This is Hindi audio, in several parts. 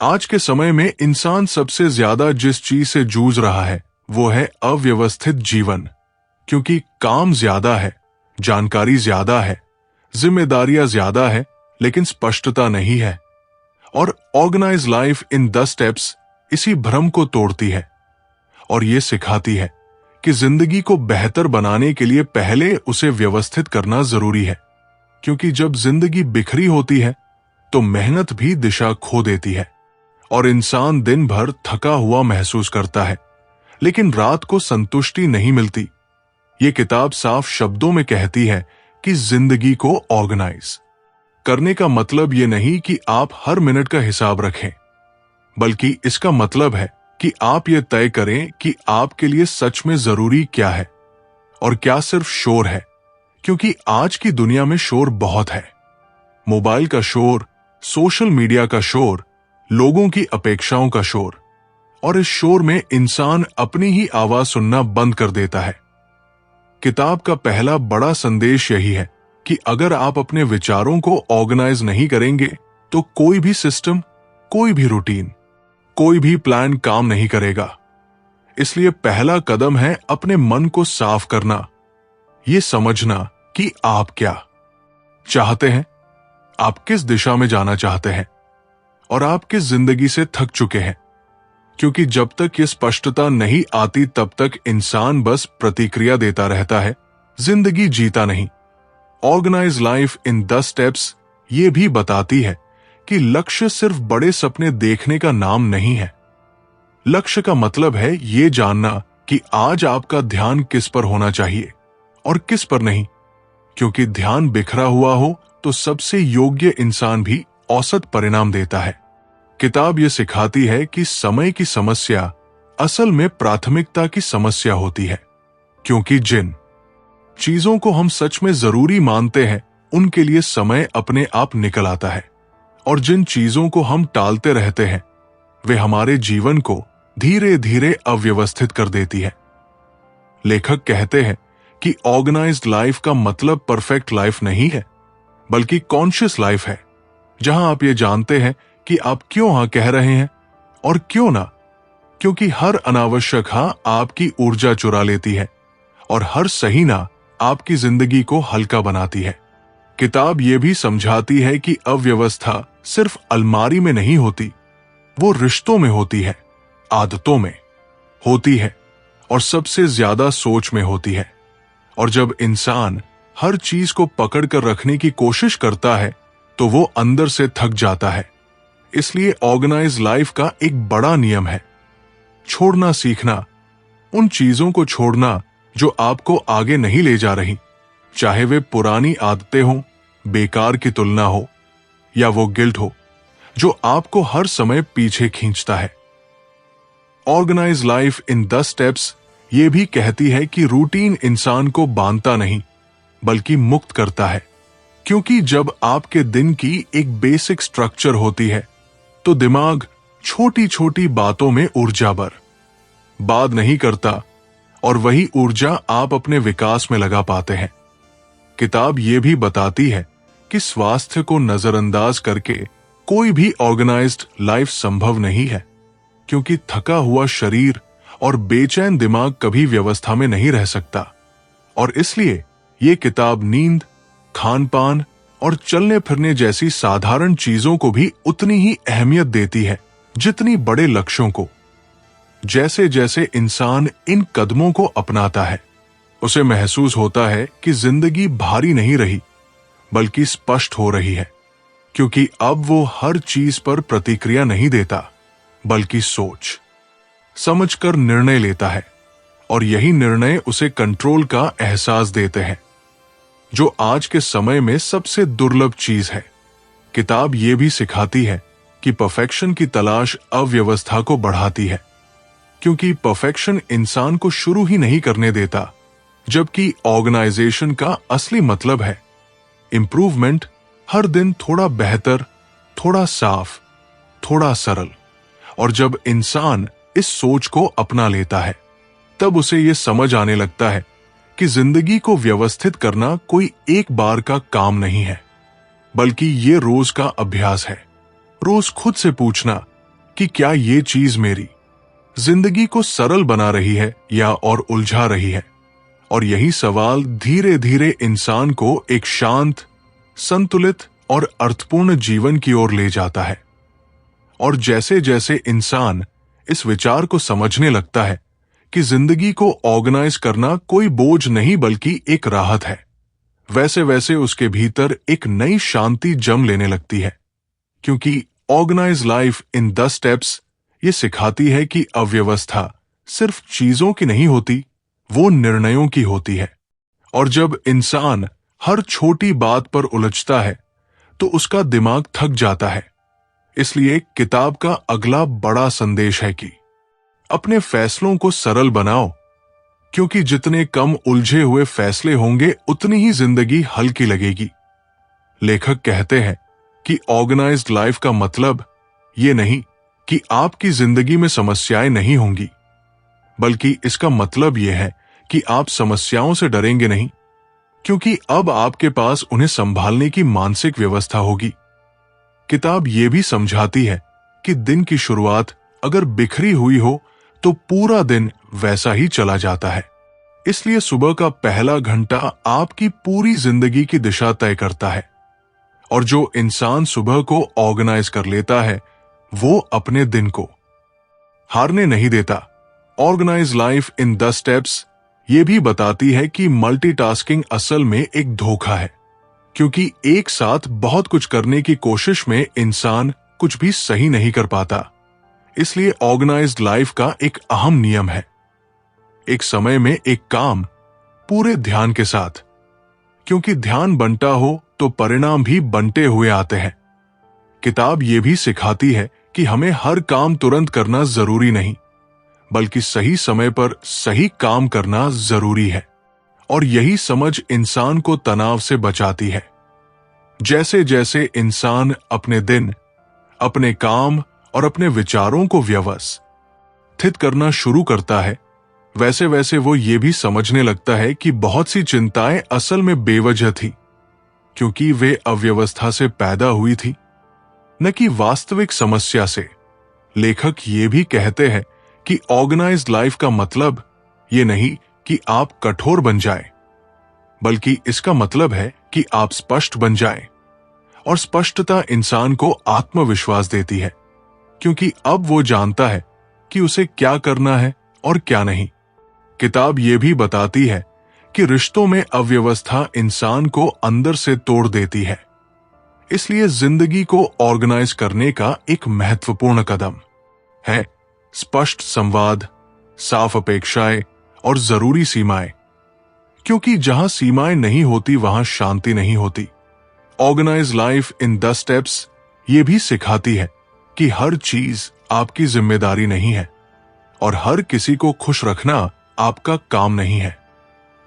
आज के समय में इंसान सबसे ज्यादा जिस चीज से जूझ रहा है वो है अव्यवस्थित जीवन। क्योंकि काम ज्यादा है, जानकारी ज्यादा है, जिम्मेदारियां ज्यादा है, लेकिन स्पष्टता नहीं है। और ऑर्गेनाइज लाइफ इन 10 स्टेप्स इसी भ्रम को तोड़ती है और ये सिखाती है कि जिंदगी को बेहतर बनाने के लिए पहले उसे व्यवस्थित करना जरूरी है। क्योंकि जब जिंदगी बिखरी होती है तो मेहनत भी दिशा खो देती है और इंसान दिन भर थका हुआ महसूस करता है, लेकिन रात को संतुष्टि नहीं मिलती। ये किताब साफ शब्दों में कहती है कि जिंदगी को ऑर्गेनाइज करने का मतलब ये नहीं कि आप हर मिनट का हिसाब रखें, बल्कि इसका मतलब है कि आप ये तय करें कि आपके लिए सच में जरूरी क्या है और क्या सिर्फ शोर है। क्योंकि आज की दुनिया में शोर बहुत है। मोबाइल का शोर, सोशल मीडिया का शोर, लोगों की अपेक्षाओं का शोर, और इस शोर में इंसान अपनी ही आवाज सुनना बंद कर देता है। किताब का पहला बड़ा संदेश यही है कि अगर आप अपने विचारों को ऑर्गेनाइज नहीं करेंगे तो कोई भी सिस्टम, कोई भी रूटीन, कोई भी प्लान काम नहीं करेगा। इसलिए पहला कदम है अपने मन को साफ करना, ये समझना कि आप क्या चाहते हैं, आप किस दिशा में जाना चाहते हैं और आप किस जिंदगी से थक चुके हैं। क्योंकि जब तक ये स्पष्टता नहीं आती तब तक इंसान बस प्रतिक्रिया देता रहता है, जिंदगी जीता नहीं। ऑर्गेनाइज लाइफ इन 10 स्टेप्स ये भी बताती है कि लक्ष्य सिर्फ बड़े सपने देखने का नाम नहीं है। लक्ष्य का मतलब है ये जानना कि आज आपका ध्यान किस पर होना चाहिए और किस पर नहीं। क्योंकि ध्यान बिखरा हुआ हो तो सबसे योग्य इंसान भी औसत परिणाम देता है। किताब ये सिखाती है कि समय की समस्या असल में प्राथमिकता की समस्या होती है। क्योंकि जिन चीजों को हम सच में जरूरी मानते हैं उनके लिए समय अपने आप निकल आता है, और जिन चीजों को हम टालते रहते हैं वे हमारे जीवन को धीरे धीरे अव्यवस्थित कर देती है। लेखक कहते हैं कि ऑर्गेनाइज्ड लाइफ का मतलब परफेक्ट लाइफ नहीं है, बल्कि कॉन्शियस लाइफ है, जहां आप ये जानते हैं कि आप क्यों हाँ कह रहे हैं और क्यों ना। क्योंकि हर अनावश्यक हाँ आपकी ऊर्जा चुरा लेती है और हर सही ना आपकी जिंदगी को हल्का बनाती है। किताब ये भी समझाती है कि अव्यवस्था सिर्फ अलमारी में नहीं होती, वो रिश्तों में होती है, आदतों में होती है और सबसे ज्यादा सोच में होती है। और जब इंसान हर चीज को पकड़ कर रखने की कोशिश करता है तो वो अंदर से थक जाता है। इसलिए ऑर्गेनाइज लाइफ का एक बड़ा नियम है छोड़ना सीखना, उन चीजों को छोड़ना जो आपको आगे नहीं ले जा रही, चाहे वे पुरानी आदतें हों, बेकार की तुलना हो या वो गिल्ट हो जो आपको हर समय पीछे खींचता है। ऑर्गेनाइज लाइफ इन 10 स्टेप्स ये भी कहती है कि रूटीन इंसान को बांधता नहीं बल्कि मुक्त करता है। क्योंकि जब आपके दिन की एक बेसिक स्ट्रक्चर होती है तो दिमाग छोटी छोटी बातों में ऊर्जा बर्बाद नहीं करता और वही ऊर्जा आप अपने विकास में लगा पाते हैं। किताब ये भी बताती है कि स्वास्थ्य को नजरअंदाज करके कोई भी ऑर्गेनाइज्ड लाइफ संभव नहीं है। क्योंकि थका हुआ शरीर और बेचैन दिमाग कभी व्यवस्था में नहीं रह सकता, और इसलिए ये किताब नींद, खान-पान और चलने फिरने जैसी साधारण चीजों को भी उतनी ही अहमियत देती है जितनी बड़े लक्ष्यों को। जैसे जैसे इंसान इन कदमों को अपनाता है उसे महसूस होता है कि जिंदगी भारी नहीं रही बल्कि स्पष्ट हो रही है। क्योंकि अब वो हर चीज पर प्रतिक्रिया नहीं देता बल्कि सोच समझकर निर्णय लेता है, और यही निर्णय उसे कंट्रोल का एहसास देते हैं जो आज के समय में सबसे दुर्लभ चीज है। किताब ये भी सिखाती है कि परफेक्शन की तलाश अव्यवस्था को बढ़ाती है। क्योंकि परफेक्शन इंसान को शुरू ही नहीं करने देता, जबकि ऑर्गेनाइजेशन का असली मतलब है इंप्रूवमेंट, हर दिन थोड़ा बेहतर, थोड़ा साफ, थोड़ा सरल। और जब इंसान इस सोच को अपना लेता है तब उसे ये समझ आने लगता है कि जिंदगी को व्यवस्थित करना कोई एक बार का काम नहीं है, बल्कि ये रोज का अभ्यास है। रोज खुद से पूछना कि क्या ये चीज मेरी जिंदगी को सरल बना रही है या और उलझा रही है। और यही सवाल धीरे धीरे इंसान को एक शांत, संतुलित और अर्थपूर्ण जीवन की ओर ले जाता है। और जैसे जैसे इंसान इस विचार को समझने लगता है कि जिंदगी को ऑर्गेनाइज करना कोई बोझ नहीं बल्कि एक राहत है, वैसे वैसे उसके भीतर एक नई शांति जम लेने लगती है। क्योंकि ऑर्गेनाइज लाइफ इन 10 स्टेप्स ये सिखाती है कि अव्यवस्था सिर्फ चीजों की नहीं होती, वो निर्णयों की होती है। और जब इंसान हर छोटी बात पर उलझता है तो उसका दिमाग थक जाता है। इसलिए किताब का अगला बड़ा संदेश है कि अपने फैसलों को सरल बनाओ, क्योंकि जितने कम उलझे हुए फैसले होंगे उतनी ही जिंदगी हल्की लगेगी। लेखक कहते हैं कि ऑर्गेनाइज्ड लाइफ का मतलब ये नहीं कि आपकी जिंदगी में समस्याएं नहीं होंगी, बल्कि इसका मतलब यह है कि आप समस्याओं से डरेंगे नहीं, क्योंकि अब आपके पास उन्हें संभालने की मानसिक व्यवस्था होगी। किताब यह भी समझाती है कि दिन की शुरुआत अगर बिखरी हुई हो तो पूरा दिन वैसा ही चला जाता है। इसलिए सुबह का पहला घंटा आपकी पूरी जिंदगी की दिशा तय करता है। और जो इंसान सुबह को ऑर्गेनाइज कर लेता है वो अपने दिन को हारने नहीं देता। ऑर्गेनाइज लाइफ इन 10 स्टेप्स ये भी बताती है कि मल्टीटास्किंग असल में एक धोखा है, क्योंकि एक साथ बहुत कुछ करने की कोशिश में इंसान कुछ भी सही नहीं कर पाता। इसलिए ऑर्गेनाइज्ड लाइफ का एक अहम नियम है, एक समय में एक काम पूरे ध्यान के साथ, क्योंकि ध्यान बंटा हो तो परिणाम भी बंटे हुए आते हैं। किताब ये भी सिखाती है कि हमें हर काम तुरंत करना जरूरी नहीं, बल्कि सही समय पर सही काम करना जरूरी है। और यही समझ इंसान को तनाव से बचाती है। जैसे जैसे इंसान अपने दिन, अपने काम और अपने विचारों को व्यवस्थित करना शुरू करता है, वैसे वैसे वो ये भी समझने लगता है कि बहुत सी चिंताएं असल में बेवजह थी, क्योंकि वे अव्यवस्था से पैदा हुई थी, न कि वास्तविक समस्या से। लेखक ये भी कहते हैं कि ऑर्गेनाइज्ड लाइफ का मतलब ये नहीं कि आप कठोर बन जाएं, बल्कि इसका मतलब है कि आप स्पष्ट बन जाएं। और स्पष्टता इंसान को आत्मविश्वास देती है, क्योंकि अब वो जानता है कि उसे क्या करना है और क्या नहीं। किताब ये भी बताती है कि रिश्तों में अव्यवस्था इंसान को अंदर से तोड़ देती है। इसलिए जिंदगी को ऑर्गेनाइज करने का एक महत्वपूर्ण कदम है स्पष्ट संवाद, साफ अपेक्षाएं और जरूरी सीमाएं, क्योंकि जहां सीमाएं नहीं होती वहां शांति नहीं होती। ऑर्गेनाइज लाइफ इन 10 स्टेप्स ये भी सिखाती है कि हर चीज आपकी जिम्मेदारी नहीं है और हर किसी को खुश रखना आपका काम नहीं है।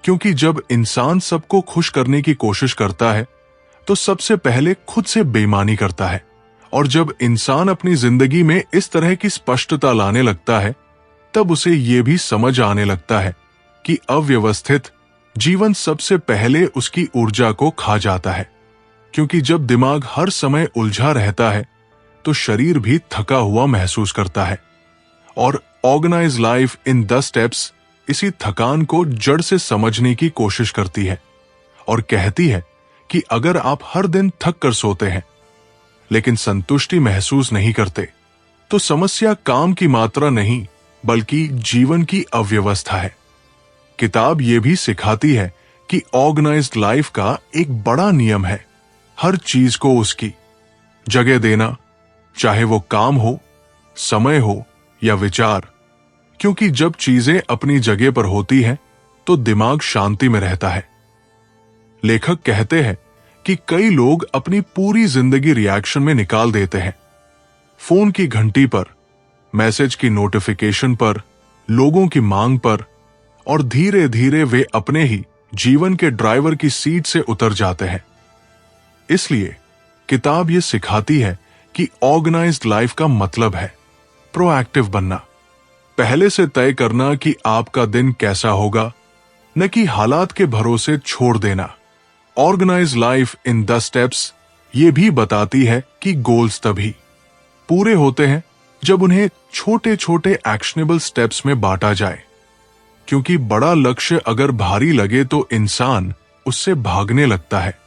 क्योंकि जब इंसान सबको खुश करने की कोशिश करता है तो सबसे पहले खुद से बेईमानी करता है। और जब इंसान अपनी जिंदगी में इस तरह की स्पष्टता लाने लगता है, तब उसे ये भी समझ आने लगता है कि अव्यवस्थित जीवन सबसे पहले उसकी ऊर्जा को खा जाता है। क्योंकि जब दिमाग हर समय उलझा रहता है तो शरीर भी थका हुआ महसूस करता है। और ऑर्गेनाइज लाइफ इन 10 स्टेप्स इसी थकान को जड़ से समझने की कोशिश करती है और कहती है कि अगर आप हर दिन थक कर सोते हैं लेकिन संतुष्टि महसूस नहीं करते, तो समस्या काम की मात्रा नहीं बल्कि जीवन की अव्यवस्था है। किताब ये भी सिखाती है कि ऑर्गेनाइज्ड लाइफ का एक बड़ा नियम है हर चीज को उसकी जगह देना, चाहे वो काम हो, समय हो या विचार। क्योंकि जब चीजें अपनी जगह पर होती हैं तो दिमाग शांति में रहता है। लेखक कहते हैं कि कई लोग अपनी पूरी जिंदगी रिएक्शन में निकाल देते हैं, फोन की घंटी पर, मैसेज की नोटिफिकेशन पर, लोगों की मांग पर, और धीरे धीरे वे अपने ही जीवन के ड्राइवर की सीट से उतर जाते हैं। इसलिए किताब ये सिखाती है कि ऑर्गेनाइज्ड लाइफ का मतलब है प्रोएक्टिव बनना, पहले से तय करना कि आपका दिन कैसा होगा, न कि हालात के भरोसे छोड़ देना। ऑर्गेनाइज लाइफ इन 10 स्टेप्स ये भी बताती है कि गोल्स तभी पूरे होते हैं जब उन्हें छोटे छोटे एक्शनेबल स्टेप्स में बांटा जाए। क्योंकि बड़ा लक्ष्य अगर भारी लगे तो इंसान उससे भागने लगता है,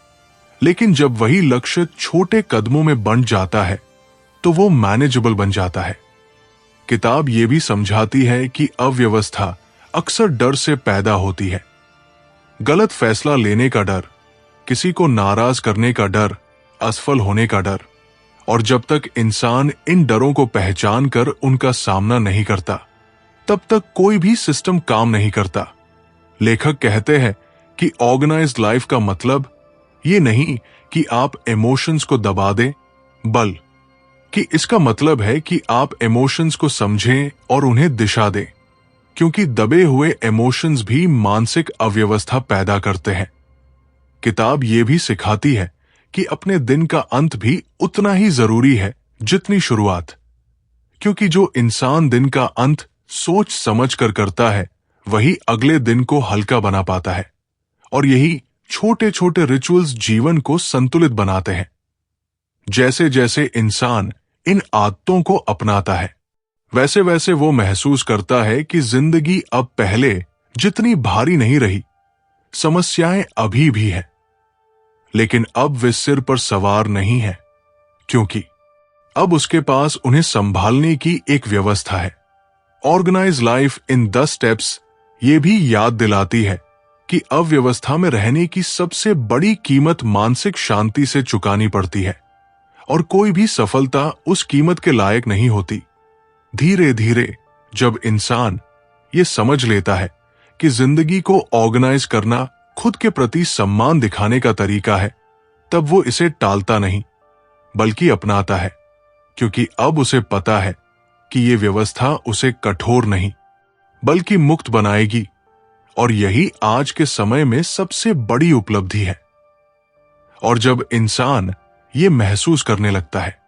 लेकिन जब वही लक्ष्य छोटे कदमों में बंट जाता है तो वो मैनेजेबल बन जाता है। किताब ये भी समझाती है कि अव्यवस्था अक्सर डर से पैदा होती है। गलत फैसला लेने का डर, किसी को नाराज करने का डर, असफल होने का डर। और जब तक इंसान इन डरों को पहचान कर उनका सामना नहीं करता, तब तक कोई भी सिस्टम काम नहीं करता। लेखक कहते हैं कि ऑर्गेनाइज्ड लाइफ का मतलब ये नहीं कि आप इमोशंस को दबा दें, बल्कि इसका मतलब है कि आप इमोशंस को समझें और उन्हें दिशा दें। क्योंकि दबे हुए इमोशंस भी मानसिक अव्यवस्था पैदा करते हैं। किताब ये भी सिखाती है कि अपने दिन का अंत भी उतना ही जरूरी है जितनी शुरुआत। क्योंकि जो इंसान दिन का अंत सोच समझ कर करता है, वही अगले दिन को हल्का बना पाता है। और यही छोटे छोटे रिचुअल्स जीवन को संतुलित बनाते हैं। जैसे जैसे इंसान इन आदतों को अपनाता है, वैसे वैसे वो महसूस करता है कि जिंदगी अब पहले जितनी भारी नहीं रही। समस्याएं अभी भी हैं, लेकिन अब वे सिर पर सवार नहीं है, क्योंकि अब उसके पास उन्हें संभालने की एक व्यवस्था है। ऑर्गेनाइज लाइफ इन 10 स्टेप्स ये भी याद दिलाती है कि अव्यवस्था में रहने की सबसे बड़ी कीमत मानसिक शांति से चुकानी पड़ती है, और कोई भी सफलता उस कीमत के लायक नहीं होती। धीरे धीरे जब इंसान ये समझ लेता है कि जिंदगी को ऑर्गेनाइज करना खुद के प्रति सम्मान दिखाने का तरीका है, तब वो इसे टालता नहीं बल्कि अपनाता है। क्योंकि अब उसे पता है कि ये व्यवस्था उसे कठोर नहीं बल्कि मुक्त बनाएगी, और यही आज के समय में सबसे बड़ी उपलब्धि है। और जब इंसान ये महसूस करने लगता है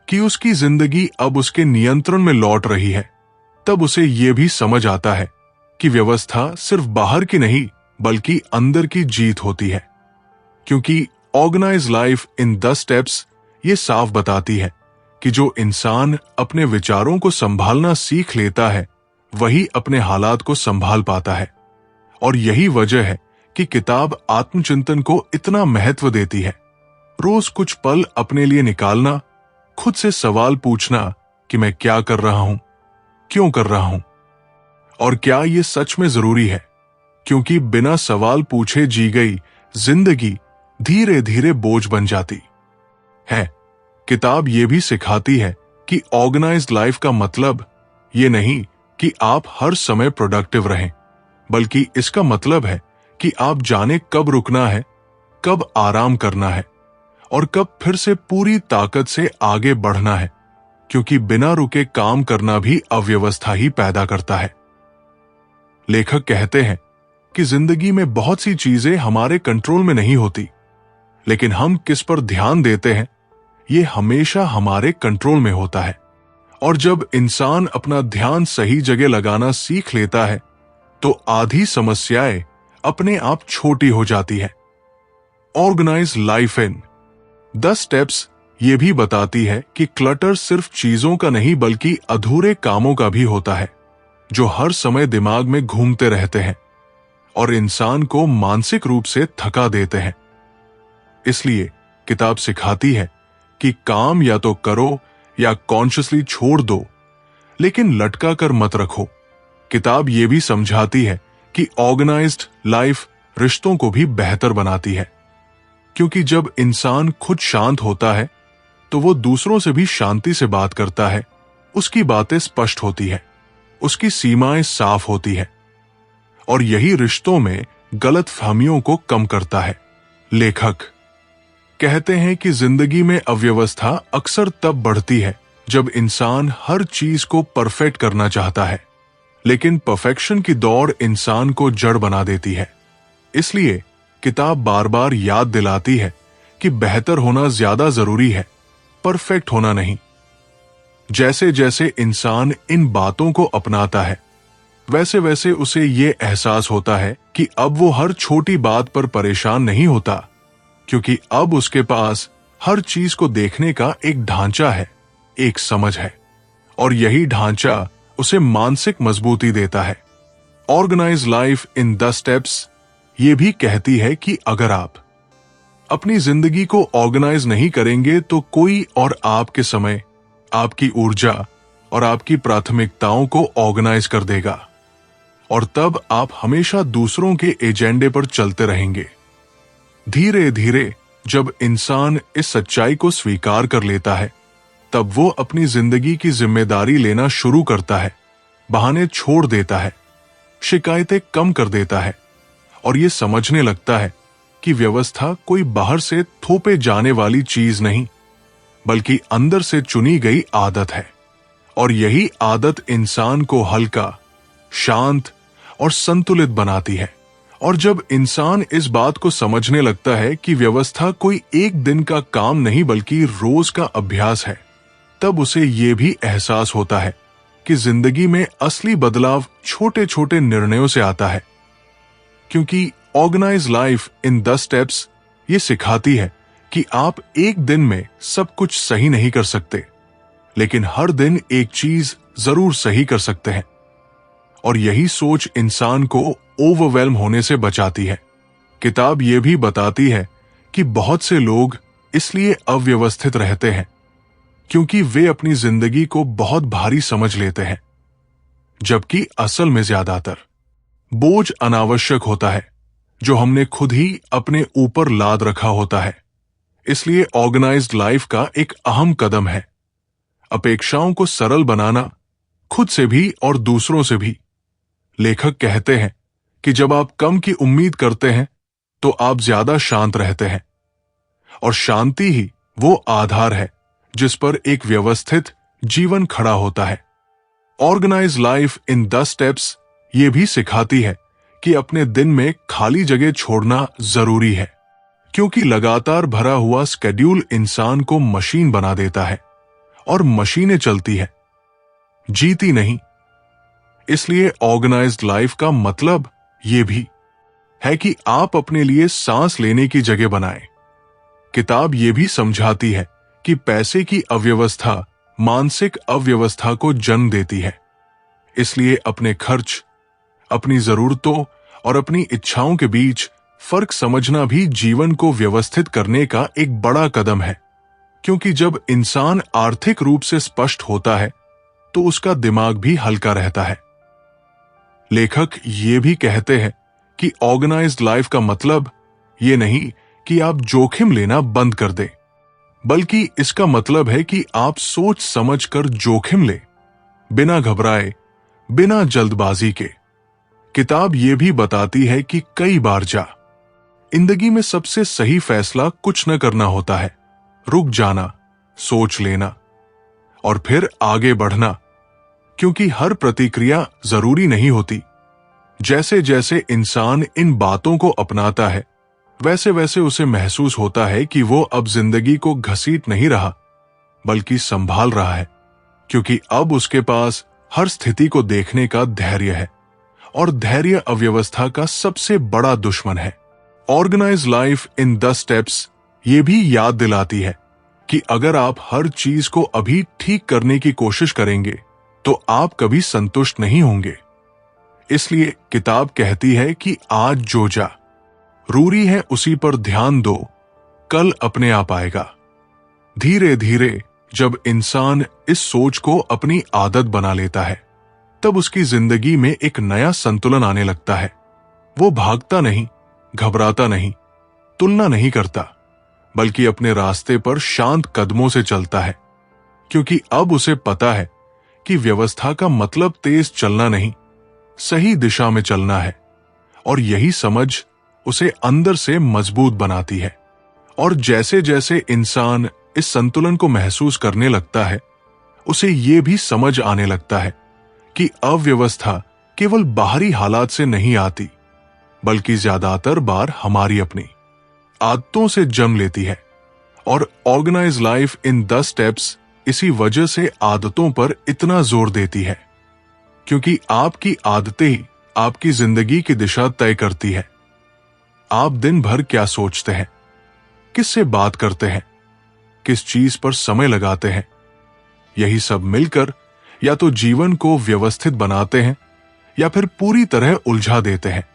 कि उसकी जिंदगी अब उसके नियंत्रण में लौट रही है, तब उसे ये भी समझ आता है कि व्यवस्था सिर्फ बाहर की नहीं बल्कि अंदर की जीत होती है। क्योंकि ऑर्गेनाइज लाइफ इन 10 स्टेप्स ये साफ बताती है कि जो इंसान अपने विचारों को संभालना सीख लेता है, वही अपने हालात को संभाल पाता है। और यही वजह है कि किताब आत्मचिंतन को इतना महत्व देती है। रोज कुछ पल अपने लिए निकालना, खुद से सवाल पूछना कि मैं क्या कर रहा हूं, क्यों कर रहा हूं, और क्या ये सच में जरूरी है। क्योंकि बिना सवाल पूछे जी गई जिंदगी धीरे धीरे बोझ बन जाती है। किताब ये भी सिखाती है कि ऑर्गेनाइज्ड लाइफ का मतलब ये नहीं कि आप हर समय प्रोडक्टिव रहें, बल्कि इसका मतलब है कि आप जाने कब रुकना है, कब आराम करना है, और कब फिर से पूरी ताकत से आगे बढ़ना है। क्योंकि बिना रुके काम करना भी अव्यवस्था ही पैदा करता है। लेखक कहते हैं कि जिंदगी में बहुत सी चीजें हमारे कंट्रोल में नहीं होती, लेकिन हम किस पर ध्यान देते हैं ये हमेशा हमारे कंट्रोल में होता है। और जब इंसान अपना ध्यान सही जगह लगाना सीख लेता है, तो आधी समस्याएं अपने आप छोटी हो जाती है। ऑर्गेनाइज लाइफ इन 10 स्टेप्स ये भी बताती है कि क्लटर सिर्फ चीजों का नहीं बल्कि अधूरे कामों का भी होता है, जो हर समय दिमाग में घूमते रहते हैं और इंसान को मानसिक रूप से थका देते हैं। इसलिए किताब सिखाती है कि काम या तो करो या कॉन्शियसली छोड़ दो, लेकिन लटका कर मत रखो। किताब ये भी समझाती है कि ऑर्गेनाइज्ड लाइफ रिश्तों को भी बेहतर बनाती है। क्योंकि जब इंसान खुद शांत होता है, तो वो दूसरों से भी शांति से बात करता है। उसकी बातें स्पष्ट होती है, उसकी सीमाएं साफ होती है, और यही रिश्तों में गलतफहमियों को कम करता है। लेखक कहते हैं कि जिंदगी में अव्यवस्था अक्सर तब बढ़ती है जब इंसान हर चीज को परफेक्ट करना चाहता है, लेकिन परफेक्शन की दौड़ इंसान को जड़ बना देती है। इसलिए किताब बार बार याद दिलाती है कि बेहतर होना ज्यादा जरूरी है, परफेक्ट होना नहीं। जैसे जैसे इंसान इन बातों को अपनाता है, वैसे वैसे उसे ये एहसास होता है कि अब वो हर छोटी बात पर परेशान नहीं होता, क्योंकि अब उसके पास हर चीज को देखने का एक ढांचा है, एक समझ है। और यही ढांचा उसे मानसिक मजबूती देता है। ऑर्गेनाइज लाइफ इन 10 स्टेप्स ये भी कहती है कि अगर आप अपनी जिंदगी को ऑर्गेनाइज नहीं करेंगे तो कोई और आपके समय, आपकी ऊर्जा और आपकी प्राथमिकताओं को ऑर्गेनाइज कर देगा, और तब आप हमेशा दूसरों के एजेंडे पर चलते रहेंगे। धीरे धीरे जब इंसान इस सच्चाई को स्वीकार कर लेता है, तब वो अपनी जिंदगी की जिम्मेदारी लेना शुरू करता है, बहाने छोड़ देता है, शिकायतें कम कर देता है और ये समझने लगता है कि व्यवस्था कोई बाहर से थोपे जाने वाली चीज नहीं, बल्कि अंदर से चुनी गई आदत है। और यही आदत इंसान को हल्का, शांत और संतुलित बनाती है। और जब इंसान इस बात को समझने लगता है कि व्यवस्था कोई एक दिन का काम नहीं बल्कि रोज का अभ्यास है, तब उसे ये भी एहसास होता है कि जिंदगी में असली बदलाव छोटे छोटे निर्णयों से आता है। क्योंकि ऑर्गेनाइज लाइफ इन 10 स्टेप्स ये सिखाती है कि आप एक दिन में सब कुछ सही नहीं कर सकते, लेकिन हर दिन एक चीज जरूर सही कर सकते हैं। और यही सोच इंसान को ओवरवेल्म होने से बचाती है। किताब ये भी बताती है कि बहुत से लोग इसलिए अव्यवस्थित रहते हैं क्योंकि वे अपनी जिंदगी को बहुत भारी समझ लेते हैं, जबकि असल में ज्यादातर बोझ अनावश्यक होता है जो हमने खुद ही अपने ऊपर लाद रखा होता है। इसलिए ऑर्गेनाइज्ड लाइफ का एक अहम कदम है अपेक्षाओं को सरल बनाना, खुद से भी और दूसरों से भी। लेखक कहते हैं कि जब आप कम की उम्मीद करते हैं तो आप ज्यादा शांत रहते हैं, और शांति ही वो आधार है जिस पर एक व्यवस्थित जीवन खड़ा होता है। ऑर्गेनाइज लाइफ इन 10 स्टेप्स ये भी सिखाती है कि अपने दिन में खाली जगह छोड़ना जरूरी है, क्योंकि लगातार भरा हुआ स्केड्यूल इंसान को मशीन बना देता है, और मशीनें चलती है, जीती नहीं। इसलिए ऑर्गेनाइज्ड लाइफ का मतलब ये भी है कि आप अपने लिए सांस लेने की जगह बनाएं। किताब ये भी समझाती है कि पैसे की अव्यवस्था मानसिक अव्यवस्था को जन्म देती है। इसलिए अपने खर्च, अपनी जरूरतों और अपनी इच्छाओं के बीच फर्क समझना भी जीवन को व्यवस्थित करने का एक बड़ा कदम है। क्योंकि जब इंसान आर्थिक रूप से स्पष्ट होता है तो उसका दिमाग भी हल्का रहता है। लेखक ये भी कहते हैं कि ऑर्गेनाइज्ड लाइफ का मतलब ये नहीं कि आप जोखिम लेना बंद कर दें, बल्कि इसका मतलब है कि आप सोच समझ कर जोखिम लें, बिना घबराए, बिना जल्दबाजी के। किताब ये भी बताती है कि कई बार जिंदगी में सबसे सही फैसला कुछ न करना होता है, रुक जाना, सोच लेना और फिर आगे बढ़ना, क्योंकि हर प्रतिक्रिया जरूरी नहीं होती। जैसे जैसे इंसान इन बातों को अपनाता है, वैसे वैसे उसे महसूस होता है कि वो अब जिंदगी को घसीट नहीं रहा, बल्कि संभाल रहा है, क्योंकि अब उसके पास हर स्थिति को देखने का धैर्य है, और धैर्य अव्यवस्था का सबसे बड़ा दुश्मन है। ऑर्गेनाइज लाइफ इन 10 स्टेप्स ये भी याद दिलाती है कि अगर आप हर चीज को अभी ठीक करने की कोशिश करेंगे तो आप कभी संतुष्ट नहीं होंगे। इसलिए किताब कहती है कि आज जो जरूरी है उसी पर ध्यान दो, कल अपने आप आएगा। धीरे धीरे जब इंसान इस सोच को अपनी आदत बना लेता है, तब उसकी जिंदगी में एक नया संतुलन आने लगता है। वो भागता नहीं, घबराता नहीं, तुलना नहीं करता, बल्कि अपने रास्ते पर शांत कदमों से चलता है, क्योंकि अब उसे पता है कि व्यवस्था का मतलब तेज चलना नहीं, सही दिशा में चलना है। और यही समझ उसे अंदर से मजबूत बनाती है। और जैसे जैसे इंसान इस संतुलन को महसूस करने लगता है, उसे ये भी समझ आने लगता है कि अव्यवस्था केवल बाहरी हालात से नहीं आती, बल्कि ज्यादातर बार हमारी अपनी आदतों से जन्म लेती है। और ऑर्गेनाइज लाइफ इन 10 स्टेप्स इसी वजह से आदतों पर इतना जोर देती है, क्योंकि आपकी आदतें ही आपकी जिंदगी की दिशा तय करती है। आप दिन भर क्या सोचते हैं, किससे बात करते हैं, किस चीज पर समय लगाते हैं, यही सब मिलकर या तो जीवन को व्यवस्थित बनाते हैं या फिर पूरी तरह उलझा देते हैं।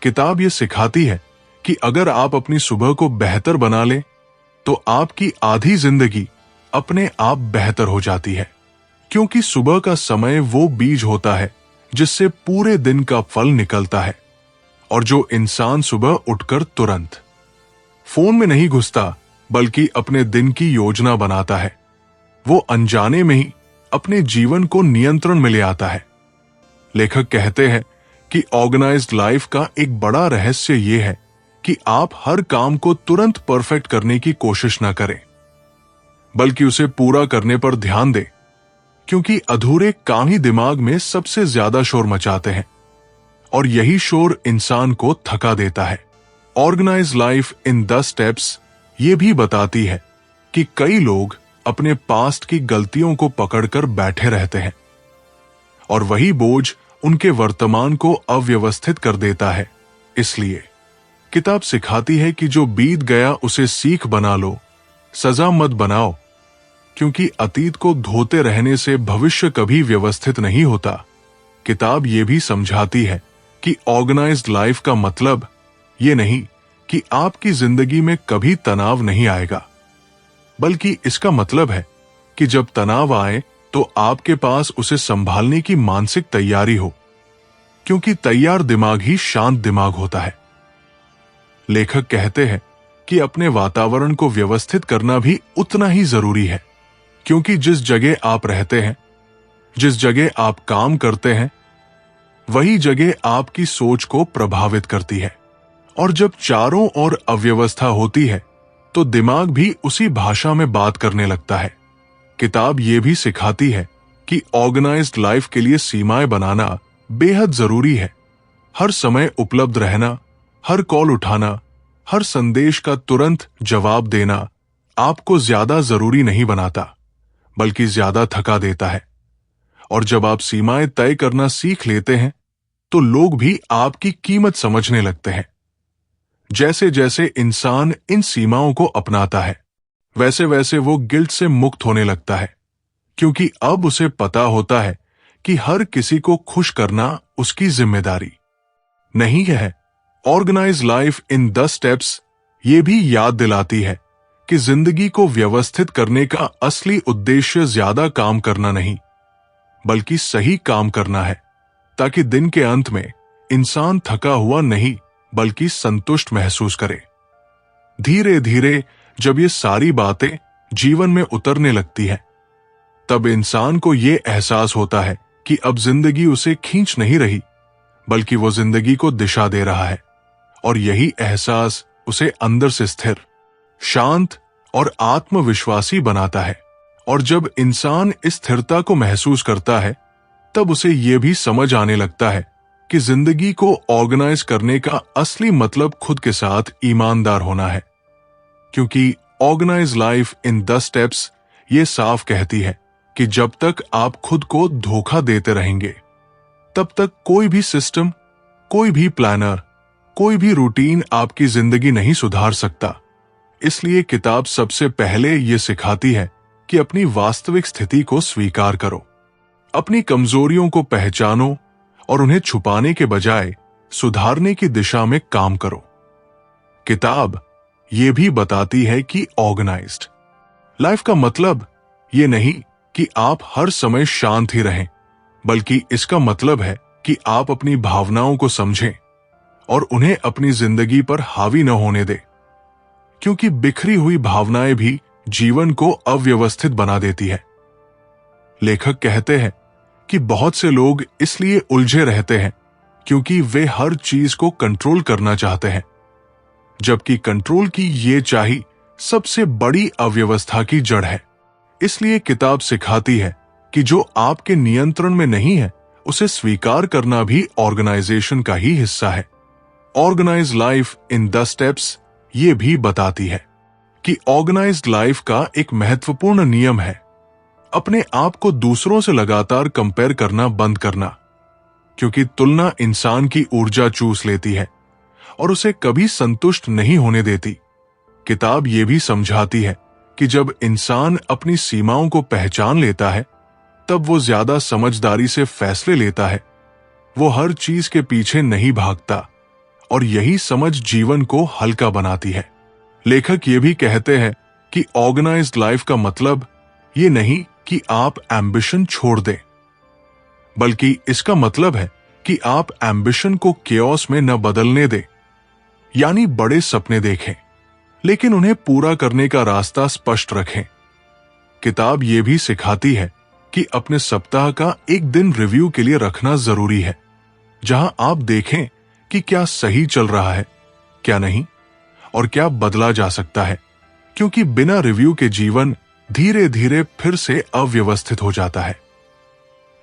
किताब ये सिखाती है कि अगर आप अपनी सुबह को बेहतर बना लें तो आपकी आधी जिंदगी अपने आप बेहतर हो जाती है, क्योंकि सुबह का समय वो बीज होता है जिससे पूरे दिन का फल निकलता है। और जो इंसान सुबह उठकर तुरंत फोन में नहीं घुसता बल्कि अपने दिन की योजना बनाता है, वो अनजाने में ही अपने जीवन को नियंत्रण में ले आता है। लेखक कहते हैं कि ऑर्गेनाइज्ड लाइफ का एक बड़ा रहस्य यह है कि आप हर काम को तुरंत परफेक्ट करने की कोशिश न करें, बल्कि उसे पूरा करने पर ध्यान दें, क्योंकि अधूरे काम ही दिमाग में सबसे ज्यादा शोर मचाते हैं और यही शोर इंसान को थका देता है। ऑर्गेनाइज्ड लाइफ इन 10 स्टेप्स ये भी बताती है कि कई लोग अपने पास्ट की गलतियों को पकड़कर बैठे रहते हैं और वही बोझ उनके वर्तमान को अव्यवस्थित कर देता है। इसलिए किताब सिखाती है कि जो बीत गया उसे सीख बना लो, सजा मत बनाओ, क्योंकि अतीत को धोते रहने से भविष्य कभी व्यवस्थित नहीं होता। किताब ये भी समझाती है कि ऑर्गेनाइज्ड लाइफ का मतलब ये नहीं कि आपकी जिंदगी में कभी तनाव नहीं आएगा, बल्कि इसका मतलब है कि जब तनाव आए तो आपके पास उसे संभालने की मानसिक तैयारी हो, क्योंकि तैयार दिमाग ही शांत दिमाग होता है। लेखक कहते हैं कि अपने वातावरण को व्यवस्थित करना भी उतना ही जरूरी है, क्योंकि जिस जगह आप रहते हैं, जिस जगह आप काम करते हैं, वही जगह आपकी सोच को प्रभावित करती है। और जब चारों ओर अव्यवस्था होती है तो दिमाग भी उसी भाषा में बात करने लगता है। किताब ये भी सिखाती है कि ऑर्गेनाइज्ड लाइफ के लिए सीमाएं बनाना बेहद जरूरी है। हर समय उपलब्ध रहना, हर कॉल उठाना, हर संदेश का तुरंत जवाब देना आपको ज्यादा जरूरी नहीं बनाता, बल्कि ज्यादा थका देता है। और जब आप सीमाएं तय करना सीख लेते हैं तो लोग भी आपकी कीमत समझने लगते हैं। जैसे जैसे इंसान इन सीमाओं को अपनाता है, वैसे वैसे वो गिल्ट से मुक्त होने लगता है, क्योंकि अब उसे पता होता है कि हर किसी को खुश करना उसकी जिम्मेदारी नहीं है। ऑर्गेनाइज्ड लाइफ इन 10 स्टेप्स ये भी याद दिलाती है कि जिंदगी को व्यवस्थित करने का असली उद्देश्य ज्यादा काम करना नहीं, बल्कि सही काम करना है, ताकि दिन के अंत में इंसान थका हुआ नहीं बल्कि संतुष्ट महसूस करे। धीरे धीरे जब ये सारी बातें जीवन में उतरने लगती है, तब इंसान को ये एहसास होता है कि अब जिंदगी उसे खींच नहीं रही, बल्कि वो जिंदगी को दिशा दे रहा है। और यही एहसास उसे अंदर से स्थिर, शांत और आत्मविश्वासी बनाता है। और जब इंसान इस स्थिरता को महसूस करता है, तब उसे यह भी समझ आने लगता है कि जिंदगी को ऑर्गेनाइज करने का असली मतलब खुद के साथ ईमानदार होना है, क्योंकि ऑर्गेनाइज लाइफ इन 10 स्टेप्स ये साफ कहती है कि जब तक आप खुद को धोखा देते रहेंगे, तब तक कोई भी सिस्टम, कोई भी प्लानर, कोई भी रूटीन आपकी जिंदगी नहीं सुधार सकता। इसलिए किताब सबसे पहले ये सिखाती है कि अपनी वास्तविक स्थिति को स्वीकार करो, अपनी कमजोरियों को पहचानो और उन्हें छुपाने के बजाय सुधारने की दिशा में काम करो। किताब ये भी बताती है कि ऑर्गेनाइज्ड लाइफ का मतलब ये नहीं कि आप हर समय शांत ही रहें, बल्कि इसका मतलब है कि आप अपनी भावनाओं को समझें और उन्हें अपनी जिंदगी पर हावी न होने दें, क्योंकि बिखरी हुई भावनाएं भी जीवन को अव्यवस्थित बना देती है। लेखक कहते हैं कि बहुत से लोग इसलिए उलझे रहते हैं क्योंकि वे हर चीज को कंट्रोल करना चाहते हैं, जबकि कंट्रोल की ये चाही सबसे बड़ी अव्यवस्था की जड़ है। इसलिए किताब सिखाती है कि जो आपके नियंत्रण में नहीं है, उसे स्वीकार करना भी ऑर्गेनाइजेशन का ही हिस्सा है। ऑर्गेनाइज्ड लाइफ इन 10 स्टेप्स ये भी बताती है कि ऑर्गेनाइज्ड लाइफ का एक महत्वपूर्ण नियम है अपने आप को दूसरों से लगातार कंपेयर करना बंद करना, क्योंकि तुलना इंसान की ऊर्जा चूस लेती है और उसे कभी संतुष्ट नहीं होने देती। किताब ये भी समझाती है कि जब इंसान अपनी सीमाओं को पहचान लेता है, तब वो ज्यादा समझदारी से फैसले लेता है। वो हर चीज के पीछे नहीं भागता और यही समझ जीवन को हल्का बनाती है। लेखक ये भी कहते हैं कि ऑर्गेनाइज्ड लाइफ का मतलब ये नहीं कि आप एम्बिशन छोड़ दें, बल्कि इसका मतलब है कि आप एम्बिशन को केओस में न बदलने दें। यानी बड़े सपने देखें, लेकिन उन्हें पूरा करने का रास्ता स्पष्ट रखें। किताब ये भी सिखाती है कि अपने सप्ताह का एक दिन रिव्यू के लिए रखना जरूरी है, जहां आप देखें कि क्या सही चल रहा है, क्या नहीं, और क्या बदला जा सकता है। क्योंकि बिना रिव्यू के जीवन धीरे धीरे फिर से अव्यवस्थित हो जाता है।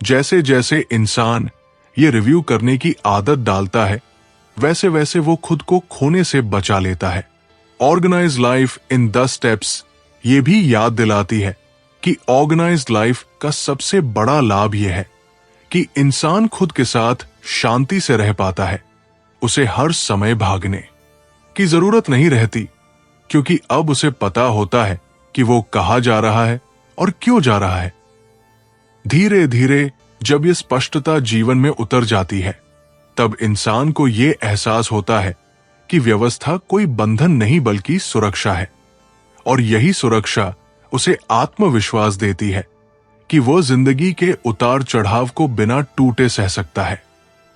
जैसे जैसे इंसान ये रिव्यू करने की आदत डालता है, वैसे वैसे वो खुद को खोने से बचा लेता है। ऑर्गेनाइज्ड लाइफ इन 10 स्टेप्स ये भी याद दिलाती है कि ऑर्गेनाइज्ड लाइफ का सबसे बड़ा लाभ यह है कि इंसान खुद के साथ शांति से रह पाता है। उसे हर समय भागने की जरूरत नहीं रहती, क्योंकि अब उसे पता होता है कि वो कहाँ जा रहा है और क्यों जा रहा है। धीरे धीरे जब ये स्पष्टता जीवन में उतर जाती है, तब इंसान को ये एहसास होता है कि व्यवस्था कोई बंधन नहीं बल्कि सुरक्षा है, और यही सुरक्षा उसे आत्मविश्वास देती है कि वो जिंदगी के उतार चढ़ाव को बिना टूटे सह सकता है।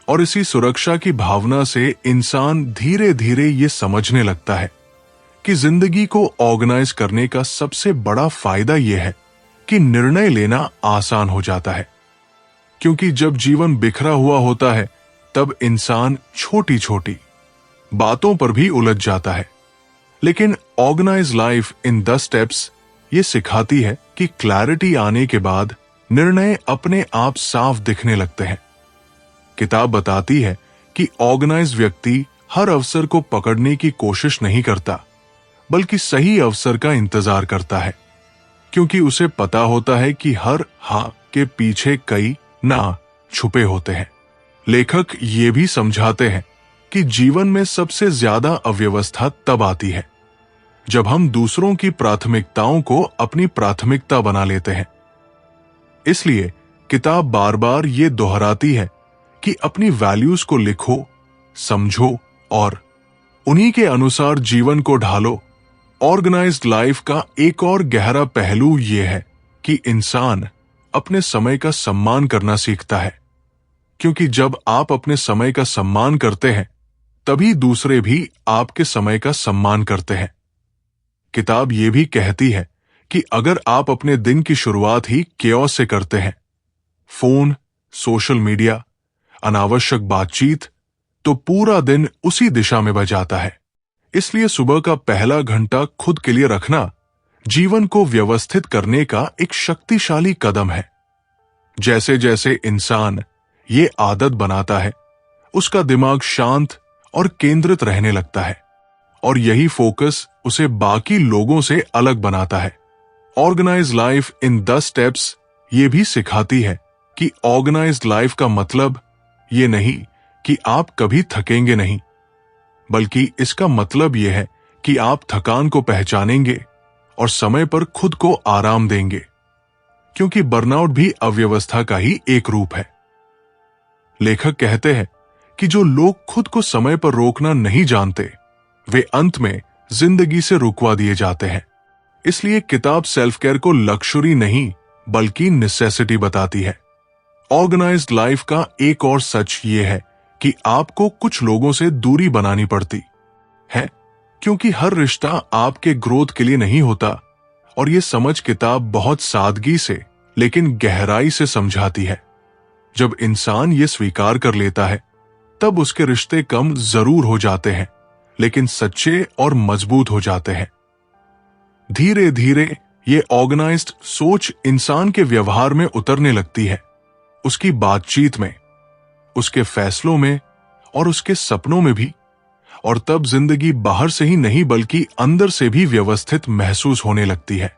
और इसी सुरक्षा की भावना से इंसान धीरे धीरे ये समझने लगता है कि जिंदगी को ऑर्गेनाइज करने का सबसे बड़ा फायदा यह है कि निर्णय लेना आसान हो जाता है। क्योंकि जब जीवन बिखरा हुआ होता है, तब इंसान छोटी छोटी बातों पर भी उलझ जाता है। लेकिन ऑर्गेनाइज लाइफ इन 10 स्टेप्स ये सिखाती है कि क्लैरिटी आने के बाद निर्णय अपने आप साफ दिखने लगते हैं। किताब बताती है कि ऑर्गेनाइज व्यक्ति हर अवसर को पकड़ने की कोशिश नहीं करता, बल्कि सही अवसर का इंतजार करता है, क्योंकि उसे पता होता है कि हर हाँ के पीछे कई ना छुपे होते हैं। लेखक ये भी समझाते हैं कि जीवन में सबसे ज्यादा अव्यवस्था तब आती है जब हम दूसरों की प्राथमिकताओं को अपनी प्राथमिकता बना लेते हैं। इसलिए किताब बार बार ये दोहराती है कि अपनी वैल्यूज को लिखो, समझो और उन्हीं के अनुसार जीवन को ढालो। ऑर्गेनाइज्ड लाइफ का एक और गहरा पहलू यह है कि इंसान अपने समय का सम्मान करना सीखता है, क्योंकि जब आप अपने समय का सम्मान करते हैं, तभी दूसरे भी आपके समय का सम्मान करते हैं। किताब ये भी कहती है कि अगर आप अपने दिन की शुरुआत ही केओस से करते हैं, फोन, सोशल मीडिया, अनावश्यक बातचीत, तो पूरा दिन उसी दिशा में बह जाता है। इसलिए सुबह का पहला घंटा खुद के लिए रखना जीवन को व्यवस्थित करने का एक शक्तिशाली कदम है। जैसे जैसे इंसान ये आदत बनाता है, उसका दिमाग शांत और केंद्रित रहने लगता है, और यही फोकस उसे बाकी लोगों से अलग बनाता है। ऑर्गेनाइज्ड लाइफ इन 10 स्टेप्स ये भी सिखाती है कि ऑर्गेनाइज्ड लाइफ का मतलब ये नहीं कि आप कभी थकेंगे नहीं, बल्कि इसका मतलब यह है कि आप थकान को पहचानेंगे और समय पर खुद को आराम देंगे, क्योंकि बर्नआउट भी अव्यवस्था का ही एक रूप है। लेखक कहते हैं कि जो लोग खुद को समय पर रोकना नहीं जानते, वे अंत में जिंदगी से रुकवा दिए जाते हैं। इसलिए किताब सेल्फ केयर को लक्ष्यूरी नहीं बल्कि नेसेसिटी बताती है। ऑर्गेनाइज्ड लाइफ का एक और सच ये है कि आपको कुछ लोगों से दूरी बनानी पड़ती है, क्योंकि हर रिश्ता आपके ग्रोथ के लिए नहीं होता, और ये समझ किताब बहुत सादगी से लेकिन गहराई से समझाती है। जब इंसान ये स्वीकार कर लेता है, तब उसके रिश्ते कम जरूर हो जाते हैं, लेकिन सच्चे और मजबूत हो जाते हैं। धीरे धीरे ये ऑर्गेनाइज्ड सोच इंसान के व्यवहार में उतरने लगती है, उसकी बातचीत में, उसके फैसलों में और उसके सपनों में भी, और तब जिंदगी बाहर से ही नहीं बल्कि अंदर से भी व्यवस्थित महसूस होने लगती है।